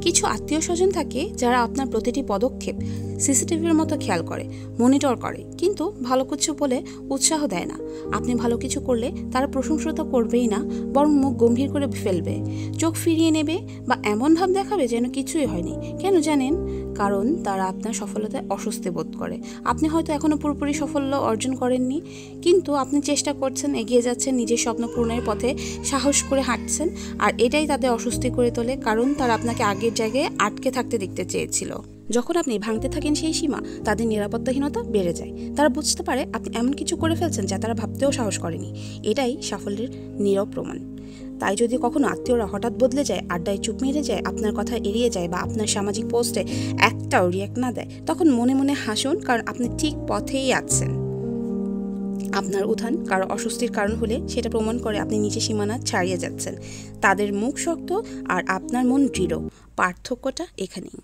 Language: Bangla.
কিছু আত্মীয়-স্বজন থাকে যারা আপনার প্রতিটি পদক্ষেপ সিসিটিভির মতো খেয়াল করে, মনিটর করে, কিন্তু ভালো কিছু বলে উৎসাহ দেয় না। আপনি ভালো কিছু করলে তারা প্রশংসা তো করবেই না, বরং মুখ গম্ভীর করে ফেলবে, চোখ ফিরিয়ে নেবে বা এমন ভাব দেখাবে যেন কিছুই হয়নি। কেন জানেন? কারণ তারা আপনার সফলতায় অস্বস্তি বোধ করে। আপনি হয়তো এখনও পুরোপুরি সাফল্য অর্জন করেননি, কিন্তু আপনি চেষ্টা করছেন, এগিয়ে যাচ্ছেন, নিজের স্বপ্ন পূরণের পথে সাহস করে হাঁটছেন, আর এটাই তাদের অস্বস্তি করে তোলে, কারণ তারা আপনাকে আগের জায়গায় আটকে থাকতে দেখতে চেয়েছিল। যখন আপনি ভাঙতে থাকেন সেই সীমা, তাদের নিরাপত্তাহীনতা বেড়ে যায়। তারা বুঝতে পারে আপনি এমন কিছু করে ফেলছেন যা তারা ভাবতেও সাহস করেনি। এটাই সাফল্যের নীরব প্রমাণ। তাই যদি কখনো আত্মীয়রা হঠাৎ বদলে যায়, আড্ডায় চুপ মেরে যায়, আপনার কথা এড়িয়ে যায়, বা আপনার সামাজিক পোস্টে একটাও রিয়াক্ট না দেয়, তখন মনে মনে হাসুন, কারণ আপনি ঠিক পথেই আছেন। আপনার উত্থান কারো অস্বস্তির কারণ হলে সেটা প্রমাণ করে আপনি নিচে সীমানা ছাড়িয়ে যাচ্ছেন। তাদের মুখ শক্ত আর আপনার মন দৃঢ়, পার্থক্যটা এখানেই।